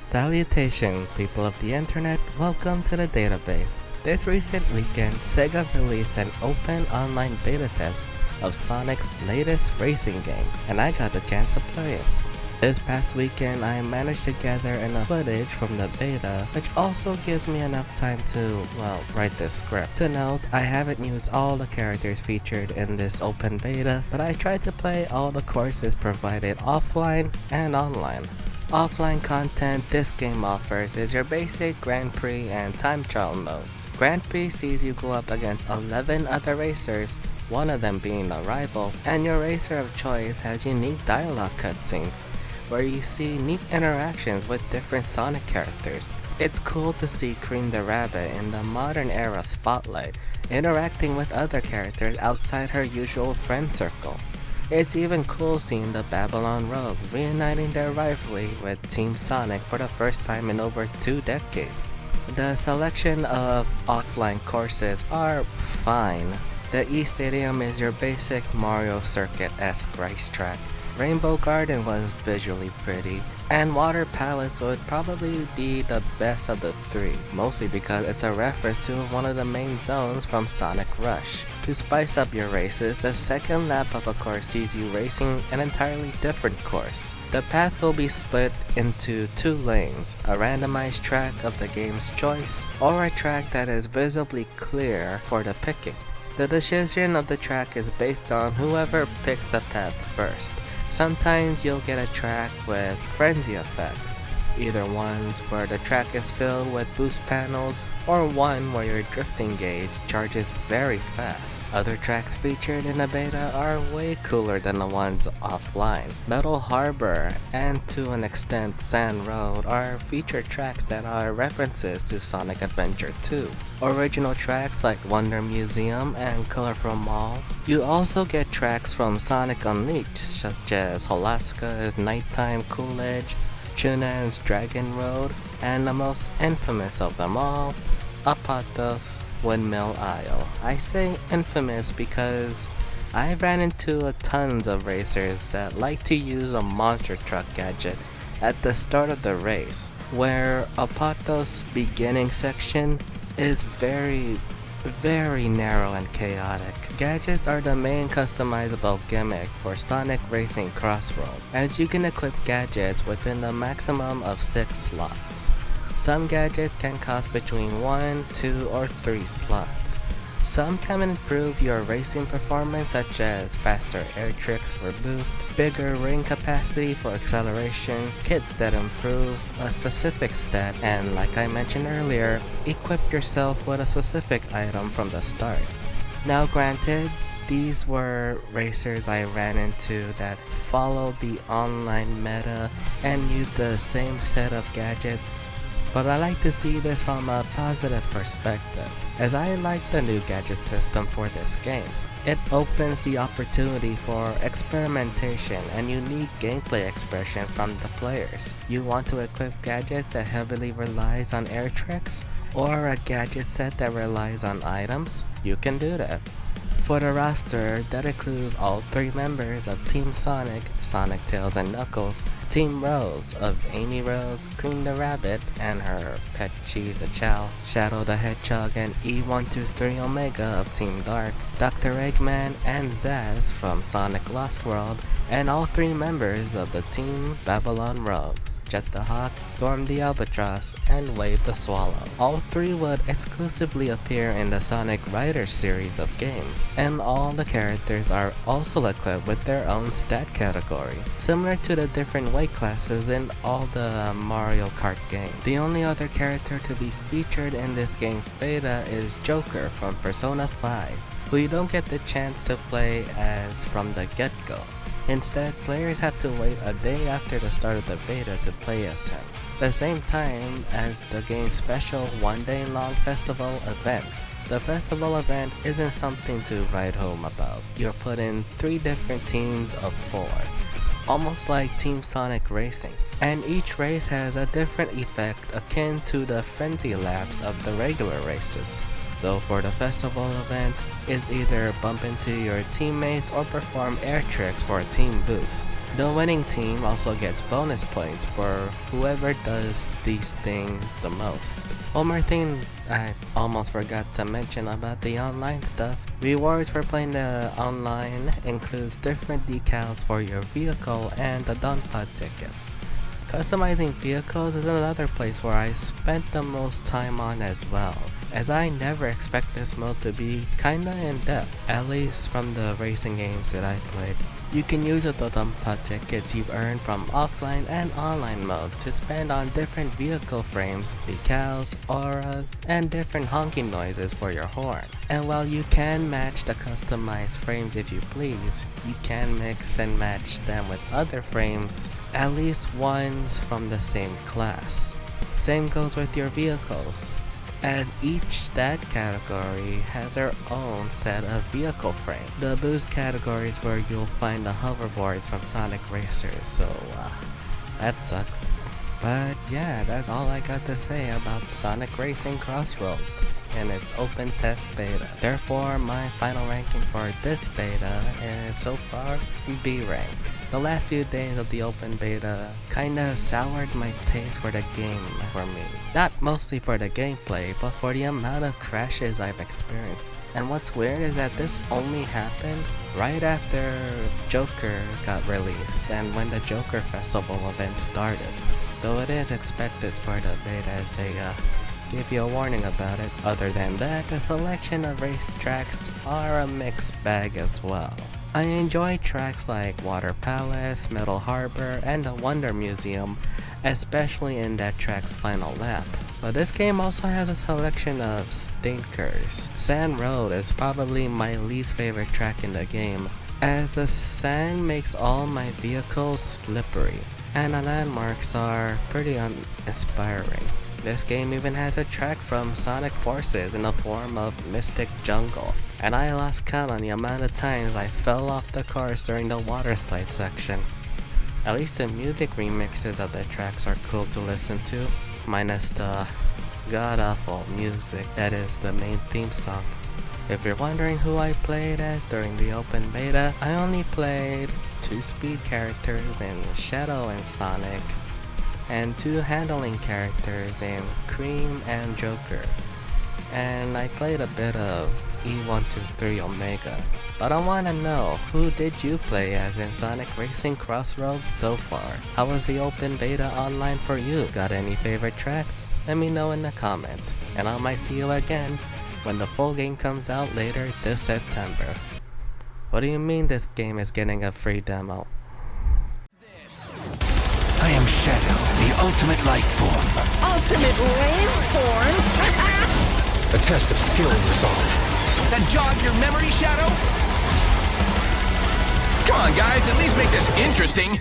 Salutations, people of the internet, welcome to the database. This recent weekend, Sega released an open online beta test of Sonic's latest racing game, and I got the chance to play it. This past weekend, I managed to gather enough footage from the beta, which also gives me enough time to, write this script. To note, I haven't used all the characters featured in this open beta, but I tried to play all the courses provided offline and online. Offline content this game offers is your basic Grand Prix and time trial modes. Grand Prix sees you go up against 11 other racers, one of them being a rival, and your racer of choice has unique dialogue cutscenes, where you see neat interactions with different Sonic characters. It's cool to see Cream the Rabbit in the modern era spotlight, interacting with other characters outside her usual friend circle. It's even cool seeing the Babylon Rogue reuniting their rivalry with Team Sonic for the first time in over 2 decades. The selection of offline courses are fine. The E-Stadium is your basic Mario Circuit-esque racetrack. Rainbow Garden was visually pretty, and Water Palace would probably be the best of the three, mostly because it's a reference to one of the main zones from Sonic Rush. To spice up your races, the second lap of a course sees you racing an entirely different course. The path will be split into 2 lanes, a randomized track of the game's choice, or a track that is visibly clear for the picking. The decision of the track is based on whoever picks the path first. Sometimes you'll get a track with frenzy effects, either ones where the track is filled with boost panels, or one where your drifting gauge charges very fast. Other tracks featured in the beta are way cooler than the ones offline. Metal Harbor and to an extent Sand Road are featured tracks that are references to Sonic Adventure 2. Original tracks like Wonder Museum and Colorful Mall. You also get tracks from Sonic Unleashed such as Holaska's Nighttime Coolidge, Chunan's Dragon Road, and the most infamous of them all, Apatos Windmill Isle. I say infamous because I ran into tons of racers that like to use a monster truck gadget at the start of the race, where Apatos' beginning section is very narrow and chaotic. Gadgets are the main customizable gimmick for Sonic Racing CrossWorlds, as you can equip gadgets within the maximum of 6 slots. Some gadgets can cost between 1, 2, or 3 slots. Some can improve your racing performance, such as faster air tricks for boost, bigger ring capacity for acceleration, kits that improve a specific stat, and like I mentioned earlier, equip yourself with a specific item from the start. Now granted, these were racers I ran into that followed the online meta and used the same set of gadgets, but I like to see this from a positive perspective, as I like the new gadget system for this game. It opens the opportunity for experimentation and unique gameplay expression from the players. You want to equip gadgets that heavily relies on air tricks, or a gadget set that relies on items? You can do that. For the roster, that includes all 3 members of Team Sonic, Sonic, Tails, and Knuckles, Team Rose of Amy Rose, Cream the Rabbit, and her pet cheese Chow, Shadow the Hedgehog, and E123 Omega of Team Dark, Dr. Eggman, and Zaz from Sonic Lost World, and all 3 members of the Team Babylon Rogues, Jet the Hawk, Storm the Albatross, and Wave the Swallow. All 3 would exclusively appear in the Sonic Riders series of games, and all the characters are also equipped with their own stat category, similar to the different weight classes in all the Mario Kart games. The only other character to be featured in this game's beta is Joker from Persona 5, who you don't get the chance to play as from the get-go. Instead, players have to wait a day after the start of the beta to play as him, the same time as the game's special 1-day-long festival event. The festival event isn't something to write home about. You're put in 3 different teams of 4, almost like Team Sonic Racing, and each race has a different effect akin to the frenzy laps of the regular races. though for the festival event is either bump into your teammates or perform air tricks for a team boost. The winning team also gets bonus points for whoever does these things the most. One more thing I almost forgot to mention about the online stuff. Rewards for playing the online includes different decals for your vehicle and the Dawn Pod tickets. Customizing vehicles is another place where I spent the most time on as well, as I never expect this mode to be kinda in-depth, at least from the racing games that I played. You can use the Dawn Pod tickets you've earned from offline and online mode to spend on different vehicle frames, decals, auras, and different honking noises for your horn. And while you can match the customized frames if you please, you can mix and match them with other frames, at least ones from the same class. Same goes with your vehicles, as each stat category has their own set of vehicle frame. The boost category is where you'll find the hoverboards from Sonic Racers, so that sucks. But yeah, that's all I got to say about Sonic Racing CrossWorlds and its open test beta. Therefore, my final ranking for this beta is so far B rank. The last few days of the open beta kinda soured my taste for the game for me. Not mostly for the gameplay, but for the amount of crashes I've experienced. And what's weird is that this only happened right after Joker got released and when the Joker Festival event started. Though it is expected for the beta as they give you a warning about it. Other than that, the selection of racetracks are a mixed bag as well. I enjoy tracks like Water Palace, Metal Harbor, and the Wonder Museum, especially in that track's final lap. But this game also has a selection of stinkers. Sand Road is probably my least favorite track in the game, as the sand makes all my vehicles slippery, and the landmarks are pretty uninspiring. This game even has a track from Sonic Forces in the form of Mystic Jungle, and I lost count on the amount of times I fell off the cars during the water slide section. At least the music remixes of the tracks are cool to listen to, minus the god-awful music that is the main theme song. If you're wondering who I played as during the open beta, I only played 2 speed characters in Shadow and Sonic, and 2 handling characters in Cream and Joker. And I played a bit of E123 Omega. But I wanna know, who did you play as in Sonic Racing CrossWorlds so far? How was the open beta online for you? Got any favorite tracks? Let me know in the comments, and I might see you again when the full game comes out later this September. What do you mean this game is getting a free demo? I am Shadow, the ultimate life form. Ultimate lame form? A test of skill and resolve. That jog your memory, Shadow? Come on, guys, at least make this interesting.